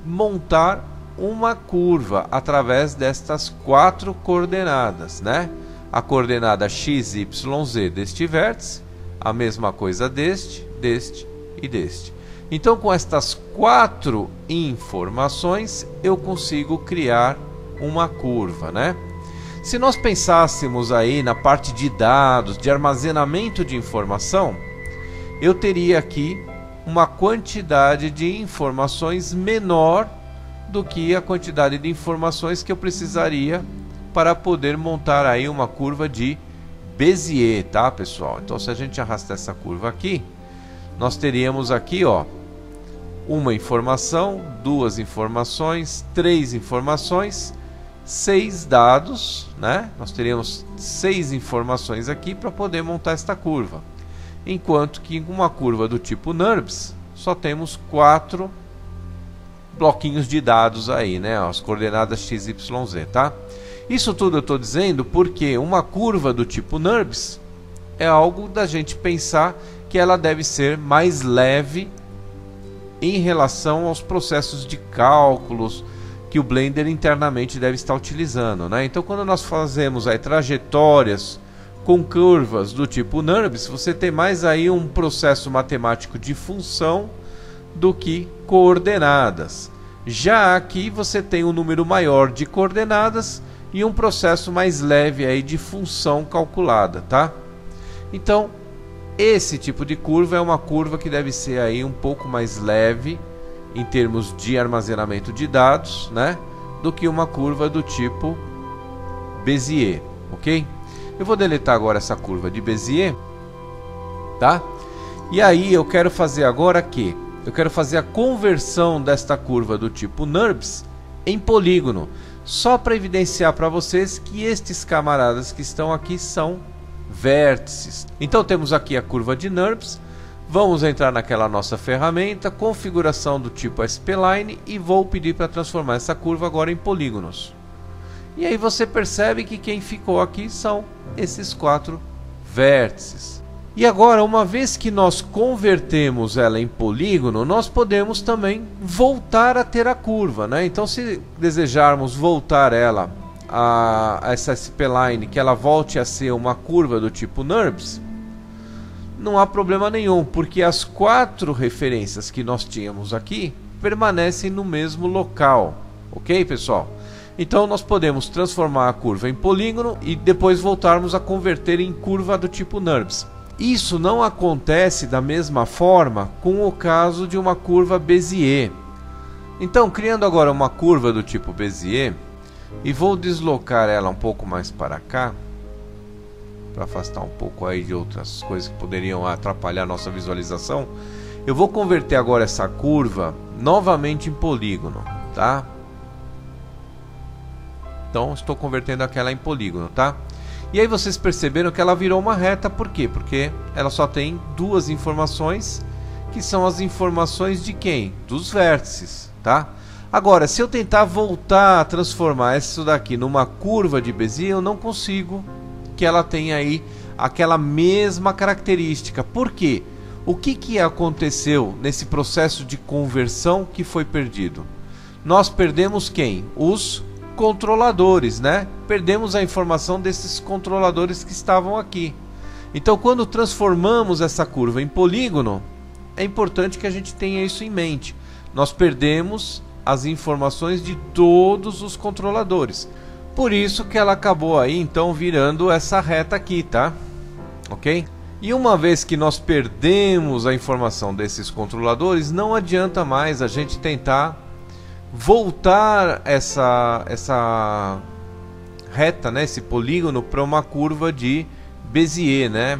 montar uma curva através destas 4 coordenadas, né? A coordenada x, y, z deste vértice, a mesma coisa deste, deste e deste. Então, com estas 4 informações, eu consigo criar uma curva, né? Se nós pensássemos aí na parte de dados, de armazenamento de informação, eu teria aqui uma quantidade de informações menor do que a quantidade de informações que eu precisaria para poder montar aí uma curva de Bézier, tá, pessoal? Então, se a gente arrastar essa curva aqui, nós teríamos aqui, ó, uma informação, 2 informações, 3 informações, 6 dados, né? Nós teríamos 6 informações aqui para poder montar esta curva. Enquanto que em uma curva do tipo NURBS, só temos 4 bloquinhos de dados aí, né? As coordenadas x, y, z, tá? Isso tudo eu estou dizendo porque uma curva do tipo NURBS é algo da gente pensar que ela deve ser mais leve em relação aos processos de cálculos que o Blender internamente deve estar utilizando, né? Então, quando nós fazemos aí trajetórias com curvas do tipo NURBS, você tem mais aí um processo matemático de função do que coordenadas. Já aqui você tem um número maior de coordenadas e um processo mais leve aí de função calculada, tá? Então, esse tipo de curva é uma curva que deve ser aí um pouco mais leve em termos de armazenamento de dados, né, do que uma curva do tipo Bézier, ok? Eu vou deletar agora essa curva de Bézier, tá? E aí eu quero fazer agora que eu quero fazer a conversão desta curva do tipo NURBS em polígono, só para evidenciar para vocês que estes camaradas que estão aqui são vértices. Então temos aqui a curva de NURBS. Vamos entrar naquela nossa ferramenta, configuração do tipo Spline, e vou pedir para transformar essa curva agora em polígonos. E aí você percebe que quem ficou aqui são esses 4 vértices. E agora, uma vez que nós convertemos ela em polígono, nós podemos também voltar a ter a curva, né? Então, se desejarmos voltar ela a essa spline, que ela volte a ser uma curva do tipo NURBS, não há problema nenhum, porque as 4 referências que nós tínhamos aqui permanecem no mesmo local, ok, pessoal? Então nós podemos transformar a curva em polígono e depois voltarmos a converter em curva do tipo NURBS. Isso não acontece da mesma forma com o caso de uma curva Bézier. Então, criando agora uma curva do tipo Bézier, e vou deslocar ela um pouco mais para cá, para afastar um pouco aí de outras coisas que poderiam atrapalhar a nossa visualização. Eu vou converter agora essa curva novamente em polígono, tá? Então estou convertendo aquela em polígono, tá? E aí vocês perceberam que ela virou uma reta, por quê? Porque ela só tem 2 informações, que são as informações de quem? Dos vértices, tá? Agora, se eu tentar voltar a transformar isso daqui numa curva de Bézier, eu não consigo que ela tenha aí aquela mesma característica. Por quê? O que aconteceu nesse processo de conversão que foi perdido? Nós perdemos quem? Os controladores, né? Perdemos a informação desses controladores que estavam aqui. Então, quando transformamos essa curva em polígono, é importante que a gente tenha isso em mente. Nós perdemos as informações de todos os controladores. Por isso que ela acabou aí então virando essa reta aqui, tá? Ok? E uma vez que nós perdemos a informação desses controladores, não adianta mais a gente tentar voltar essa reta, né, esse polígono, para uma curva de Bézier, né?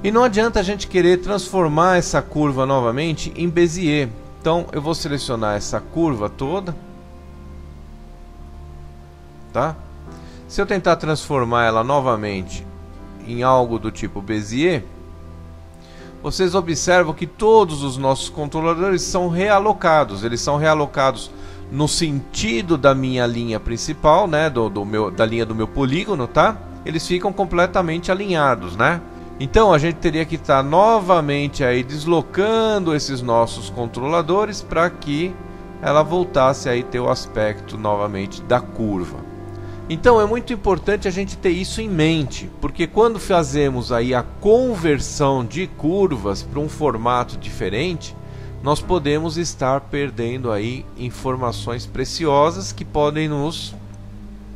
E não adianta a gente querer transformar essa curva novamente em Bézier. Então eu vou selecionar essa curva toda, tá? Se eu tentar transformar ela novamente em algo do tipo Bézier, vocês observam que todos os nossos controladores são realocados. Eles são realocados no sentido da minha linha principal, né, da linha do meu polígono, tá? Eles ficam completamente alinhados, né? Então a gente teria que estar novamente aí deslocando esses nossos controladores para que ela voltasse aí ter o aspecto novamente da curva. Então é muito importante a gente ter isso em mente, porque quando fazemos aí a conversão de curvas para um formato diferente, nós podemos estar perdendo aí informações preciosas que podem nos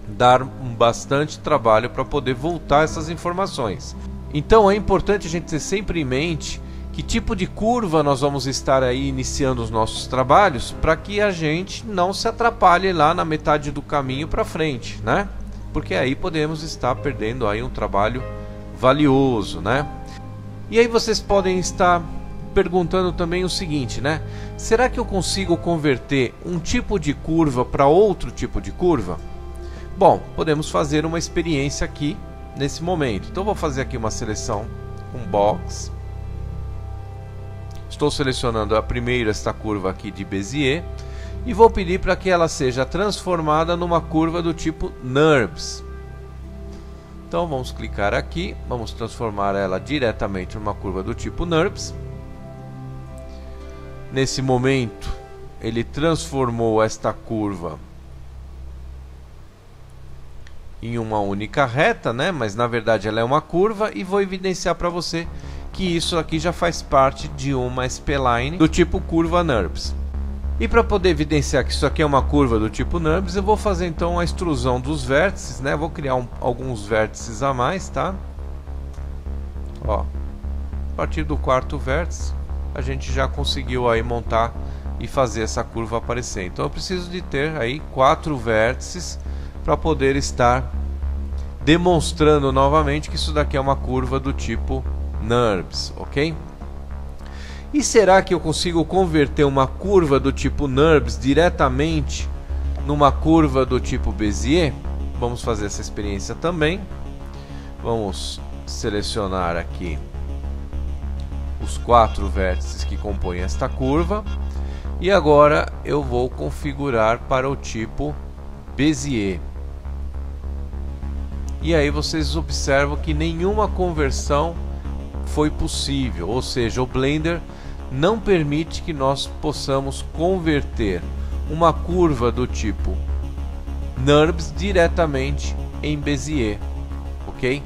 dar bastante trabalho para poder voltar essas informações. Então é importante a gente ter sempre em mente que tipo de curva nós vamos estar aí iniciando os nossos trabalhos, para que a gente não se atrapalhe lá na metade do caminho para frente, né? Porque aí podemos estar perdendo aí um trabalho valioso, né? E aí vocês podem estar perguntando também o seguinte, né? Será que eu consigo converter um tipo de curva para outro tipo de curva? Bom, podemos fazer uma experiência aqui nesse momento. Então vou fazer aqui uma seleção, um box. Estou selecionando a primeira, esta curva aqui de Bézier, e vou pedir para que ela seja transformada numa curva do tipo NURBS. Então vamos clicar aqui, vamos transformar ela diretamente numa curva do tipo NURBS. Nesse momento ele transformou esta curva em uma única reta, né? Mas na verdade ela é uma curva, e vou evidenciar para você que isso aqui já faz parte de uma spline do tipo curva NURBS. E para poder evidenciar que isso aqui é uma curva do tipo NURBS, eu vou fazer então a extrusão dos vértices, né? Vou criar alguns vértices a mais, tá? Ó, a partir do quarto vértice a gente já conseguiu aí montar e fazer essa curva aparecer. Então eu preciso de ter aí 4 vértices para poder estar demonstrando novamente que isso daqui é uma curva do tipo NURBS, ok? E será que eu consigo converter uma curva do tipo NURBS diretamente numa curva do tipo Bézier? Vamos fazer essa experiência também. Vamos selecionar aqui os 4 vértices que compõem esta curva, e agora eu vou configurar para o tipo Bézier. E aí vocês observam que nenhuma conversão foi possível, ou seja, o Blender não permite que nós possamos converter uma curva do tipo NURBS diretamente em Bézier, ok?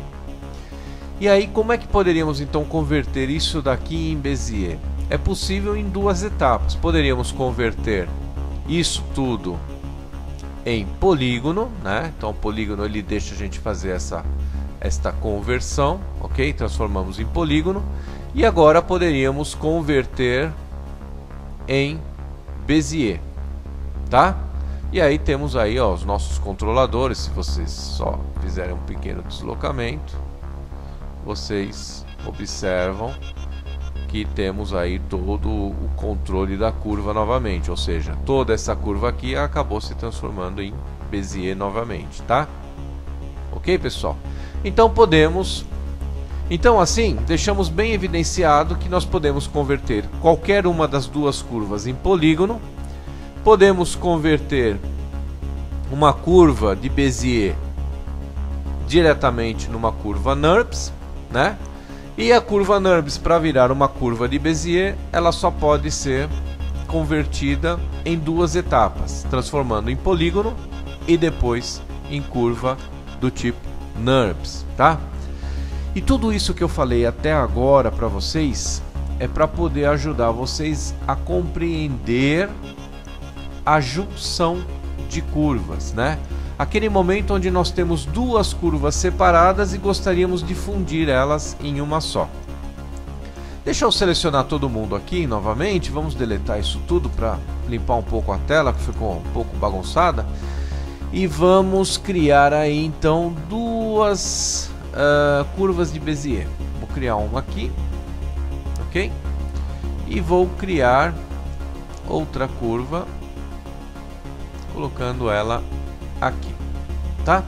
E aí como é que poderíamos então converter isso daqui em Bézier? É possível em 2 etapas. Poderíamos converter isso tudo em polígono, né? Então o polígono ele deixa a gente fazer esta conversão, ok? Transformamos em polígono, e agora poderíamos converter em Bézier, tá? E aí temos aí, ó, os nossos controladores. Se vocês só fizerem um pequeno deslocamento, vocês observam que temos aí todo o controle da curva novamente, ou seja, toda essa curva aqui acabou se transformando em Bézier novamente, tá? Ok, pessoal? Então assim, deixamos bem evidenciado que nós podemos converter qualquer uma das 2 curvas em polígono, podemos converter uma curva de Bézier diretamente numa curva NURBS, né? E a curva NURBS, para virar uma curva de Bézier, ela só pode ser convertida em 2 etapas, transformando em polígono e depois em curva do tipo NURBS, tá? E tudo isso que eu falei até agora para vocês é para poder ajudar vocês a compreender a junção de curvas, né? Aquele momento onde nós temos 2 curvas separadas e gostaríamos de fundir elas em uma só. Deixa eu selecionar todo mundo aqui novamente. Vamos deletar isso tudo para limpar um pouco a tela, que ficou um pouco bagunçada. E vamos criar aí então 2 curvas de Bézier. Vou criar uma aqui, ok? E vou criar outra curva, colocando ela aqui, tá?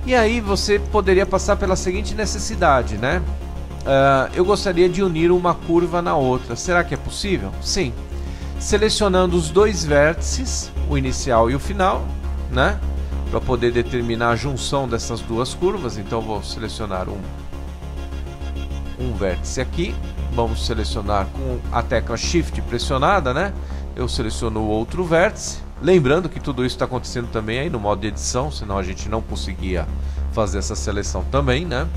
E aí você poderia passar pela seguinte necessidade, né? Eu gostaria de unir uma curva na outra. Será que é possível? Sim. Selecionando os 2 vértices, o inicial e o final, né? Para poder determinar a junção dessas 2 curvas. Então vou selecionar um um vértice aqui. Vamos selecionar com a tecla Shift pressionada, né? Eu seleciono o outro vértice. Lembrando que tudo isso está acontecendo também aí no modo de edição, senão a gente não conseguia fazer essa seleção também, né?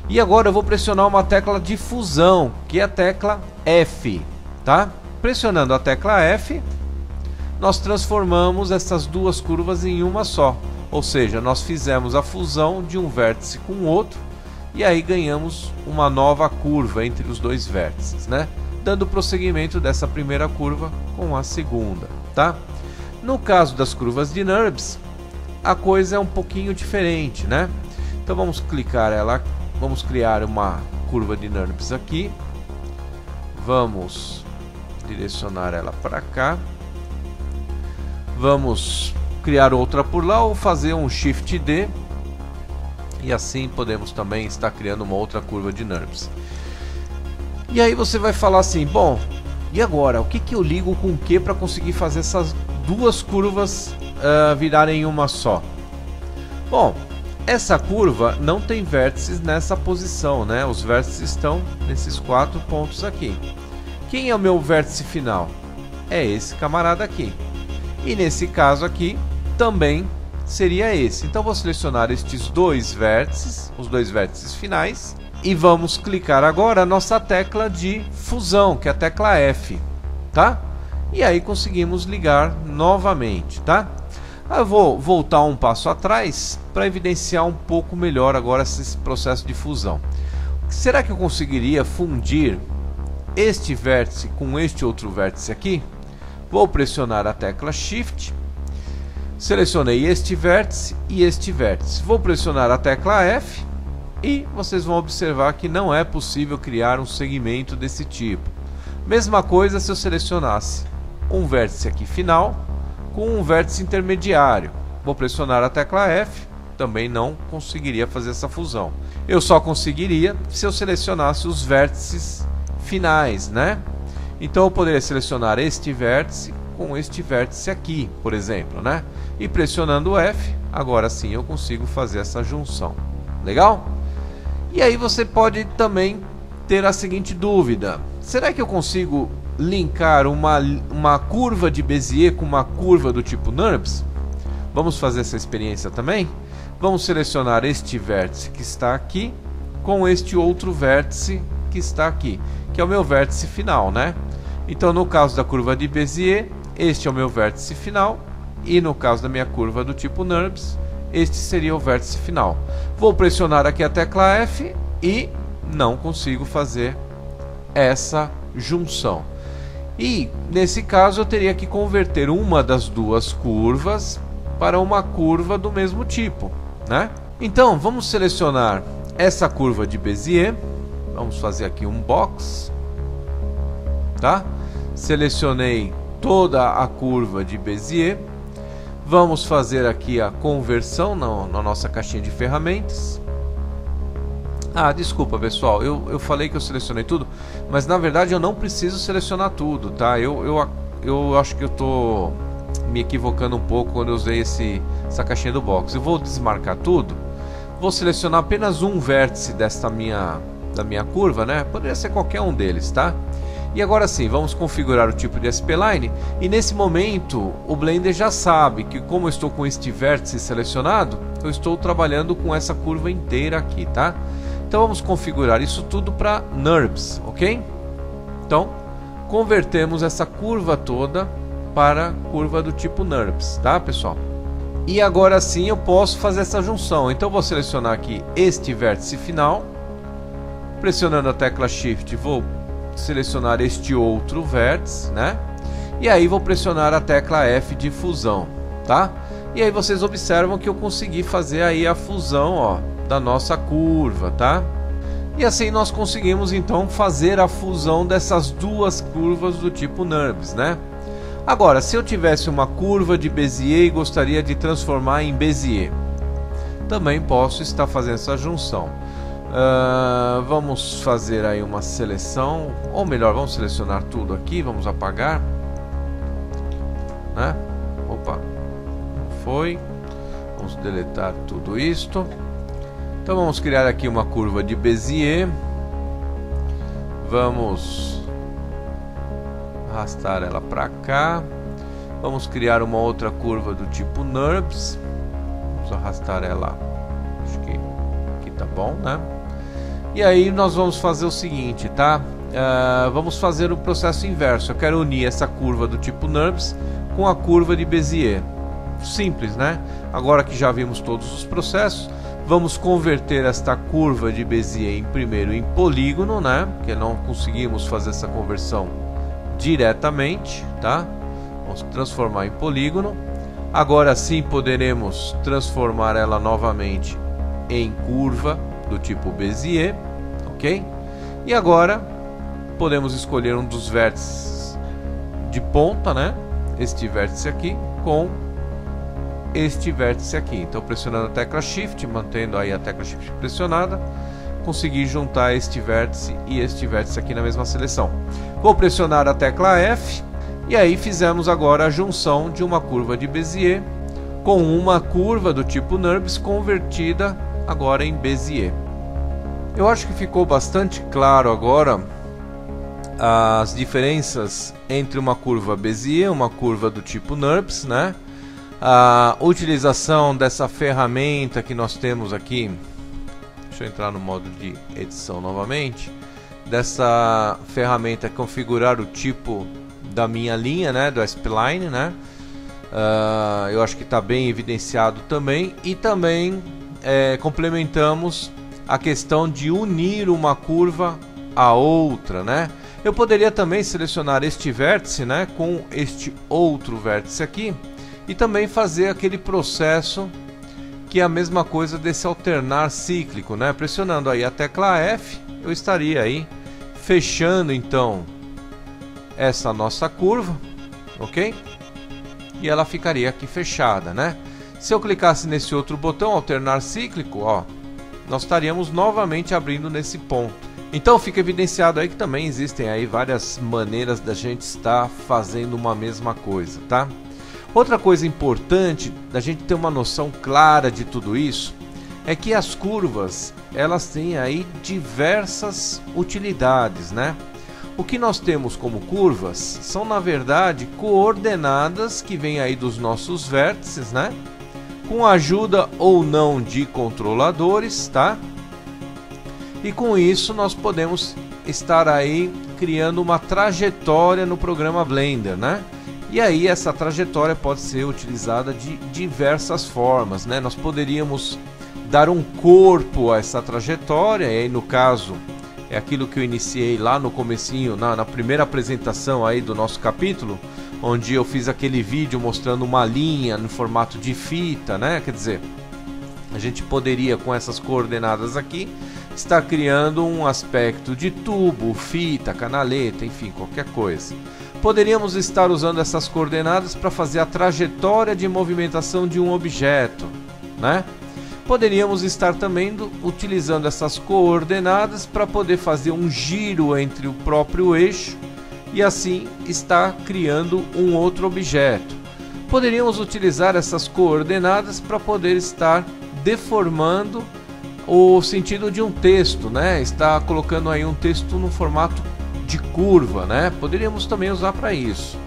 E agora eu vou pressionar uma tecla de fusão, que é a tecla F, tá? Pressionando a tecla F, nós transformamos essas duas curvas em uma só. Ou seja, nós fizemos a fusão de um vértice com o outro e aí ganhamos uma nova curva entre os dois vértices, né? Dando prosseguimento dessa primeira curva com a segunda, tá? No caso das curvas de NURBS, a coisa é um pouquinho diferente, né? Então vamos clicar ela, vamos criar uma curva de NURBS aqui. Vamos direcionar ela para cá. Vamos criar outra por lá ou fazer um Shift D. E assim podemos também estar criando uma outra curva de NURBS. E aí você vai falar assim, bom, e agora? O que eu ligo com o que para conseguir fazer essas duas curvas virarem uma só? Bom, essa curva não tem vértices nessa posição, né? Os vértices estão nesses 4 pontos aqui. Quem é o meu vértice final? É esse camarada aqui. E nesse caso aqui também seria esse. Então vou selecionar estes dois vértices, os dois vértices finais, e vamos clicar agora a nossa tecla de fusão, que é a tecla F, tá? E aí conseguimos ligar novamente, tá? Eu vou voltar um passo atrás para evidenciar um pouco melhor agora esse processo de fusão. Será que eu conseguiria fundir este vértice com este outro vértice aqui? Vou pressionar a tecla Shift, selecionei este vértice e este vértice. Vou pressionar a tecla F e vocês vão observar que não é possível criar um segmento desse tipo. Mesma coisa se eu selecionasse um vértice aqui final com um vértice intermediário. Vou pressionar a tecla F, também não conseguiria fazer essa fusão. Eu só conseguiria se eu selecionasse os vértices finais, né? Então eu poderia selecionar este vértice com este vértice aqui, por exemplo, né? E pressionando o F, agora sim eu consigo fazer essa junção. Legal? E aí você pode também ter a seguinte dúvida: será que eu consigo linkar uma curva de Bézier com uma curva do tipo NURBS? Vamos fazer essa experiência também? Vamos selecionar este vértice que está aqui com este outro vértice que está aqui, que é o meu vértice final, né? Então no caso da curva de Bézier, este é o meu vértice final, e no caso da minha curva do tipo NURBS, este seria o vértice final. Vou pressionar aqui a tecla F e não consigo fazer essa junção. E nesse caso eu teria que converter uma das duas curvas para uma curva do mesmo tipo, né? Então vamos selecionar essa curva de Bézier. Vamos fazer aqui um box, tá? Selecionei toda a curva de Bézier. Vamos fazer aqui a conversão na nossa caixinha de ferramentas. Ah, desculpa pessoal, eu falei que eu selecionei tudo, mas na verdade eu não preciso selecionar tudo, tá? Eu acho que eu tô me equivocando um pouco quando eu usei essa caixinha do box. Eu vou desmarcar tudo, vou selecionar apenas um vértice da minha curva, né? Poderia ser qualquer um deles, tá? E agora sim, vamos configurar o tipo de spline, e nesse momento o Blender já sabe que, como eu estou com este vértice selecionado, eu estou trabalhando com essa curva inteira aqui, tá? Então vamos configurar isso tudo para NURBS, ok? Então convertemos essa curva toda para curva do tipo NURBS, tá pessoal? E agora sim eu posso fazer essa junção. Então vou selecionar aqui este vértice final, pressionando a tecla Shift vou selecionar este outro vértice, né? E aí vou pressionar a tecla F de fusão, tá? E aí vocês observam que eu consegui fazer aí a fusão, ó, da nossa curva, tá? E assim nós conseguimos então fazer a fusão dessas duas curvas do tipo NURBS, né? Agora, se eu tivesse uma curva de Bézier e gostaria de transformar em Bézier, também posso estar fazendo essa junção. Vamos fazer aí uma seleção, ou melhor, vamos selecionar tudo aqui, vamos apagar, né? Opa, foi. Vamos deletar tudo isto. Então vamos criar aqui uma curva de Bézier. Vamos arrastar ela para cá. Vamos criar uma outra curva do tipo NURBS. Vamos arrastar ela, acho que aqui tá bom, né? E aí nós vamos fazer o seguinte, tá? Vamos fazer o processo inverso. Eu quero unir essa curva do tipo NURBS com a curva de Bézier. Simples, né? Agora que já vimos todos os processos, vamos converter esta curva de Bézier primeiro em polígono, né? Porque não conseguimos fazer essa conversão diretamente, tá? Vamos transformar em polígono. Agora sim poderemos transformar ela novamente em curva do tipo Bézier, ok? E agora podemos escolher um dos vértices de ponta, né? Este vértice aqui com este vértice aqui. Então, pressionando a tecla Shift, mantendo aí a tecla Shift pressionada, consegui juntar este vértice e este vértice aqui na mesma seleção. Vou pressionar a tecla F e aí fizemos agora a junção de uma curva de Bézier com uma curva do tipo NURBS convertida agora em Bézier. Eu acho que ficou bastante claro agora as diferenças entre uma curva Bézier e uma curva do tipo NURBS, né? A utilização dessa ferramenta que nós temos aqui, deixa eu entrar no modo de edição novamente, dessa ferramenta configurar o tipo da minha linha, né, do spline, né? Eu acho que está bem evidenciado também, e também complementamos a questão de unir uma curva a outra, né? Eu poderia também selecionar este vértice, né, com este outro vértice aqui e também fazer aquele processo que é a mesma coisa desse alternar cíclico, né? Pressionando aí a tecla F, eu estaria aí fechando então essa nossa curva, ok? E ela ficaria aqui fechada, né? Se eu clicasse nesse outro botão, alternar cíclico, ó, nós estaríamos novamente abrindo nesse ponto. Então fica evidenciado aí que também existem aí várias maneiras da gente estar fazendo uma mesma coisa, tá? Outra coisa importante da gente ter uma noção clara de tudo isso é que as curvas, elas têm aí diversas utilidades, né? O que nós temos como curvas são, na verdade, coordenadas que vêm aí dos nossos vértices, né? Com a ajuda ou não de controladores, tá? E com isso nós podemos estar aí criando uma trajetória no programa Blender, né? E aí essa trajetória pode ser utilizada de diversas formas, né? Nós poderíamos dar um corpo a essa trajetória, e aí no caso é aquilo que eu iniciei lá no comecinho, na primeira apresentação aí do nosso capítulo, onde eu fiz aquele vídeo mostrando uma linha no formato de fita, né? Quer dizer, a gente poderia com essas coordenadas aqui estar criando um aspecto de tubo, fita, canaleta, enfim, qualquer coisa. Poderíamos estar usando essas coordenadas para fazer a trajetória de movimentação de um objeto, né? Poderíamos estar também utilizando essas coordenadas para poder fazer um giro entre o próprio eixo e assim estar criando um outro objeto. Poderíamos utilizar essas coordenadas para poder estar deformando o sentido de um texto, né? Está colocando aí um texto no formato de curva, né? Poderíamos também usar para isso.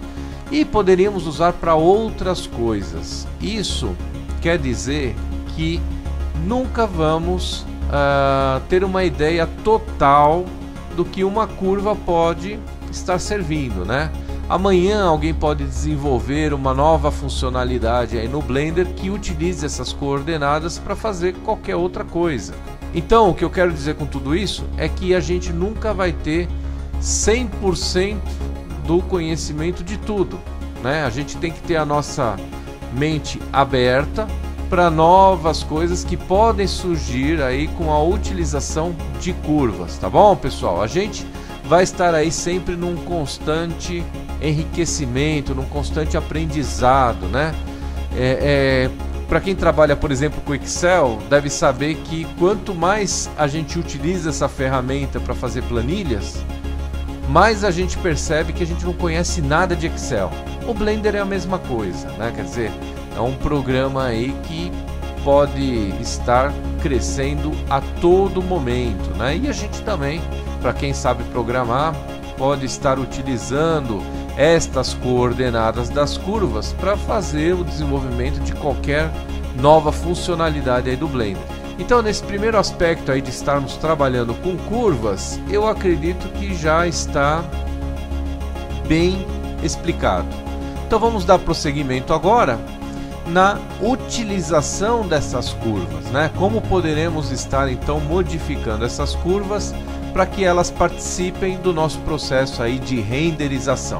E poderíamos usar para outras coisas. Isso quer dizer que nunca vamos ter uma ideia total do que uma curva pode estar servindo, né? Amanhã alguém pode desenvolver uma nova funcionalidade aí no Blender que utilize essas coordenadas para fazer qualquer outra coisa. Então, o que eu quero dizer com tudo isso é que a gente nunca vai ter 100% do conhecimento de tudo, né? A gente tem que ter a nossa mente aberta para novas coisas que podem surgir aí com a utilização de curvas, tá bom, pessoal? A gente vai estar aí sempre num constante enriquecimento, num constante aprendizado, né? Para quem trabalha, por exemplo, com Excel, deve saber que quanto mais a gente utiliza essa ferramenta para fazer planilhas, mais a gente percebe que a gente não conhece nada de Excel. O Blender é a mesma coisa, né? Quer dizer, é um programa aí que pode estar crescendo a todo momento, né? E a gente também para quem sabe programar, pode estar utilizando estas coordenadas das curvas para fazer o desenvolvimento de qualquer nova funcionalidade aí do Blender. Então, nesse primeiro aspecto aí de estarmos trabalhando com curvas, eu acredito que já está bem explicado. Então vamos dar prosseguimento agora na utilização dessas curvas, né? Como poderemos estar então modificando essas curvas para que elas participem do nosso processo aí de renderização.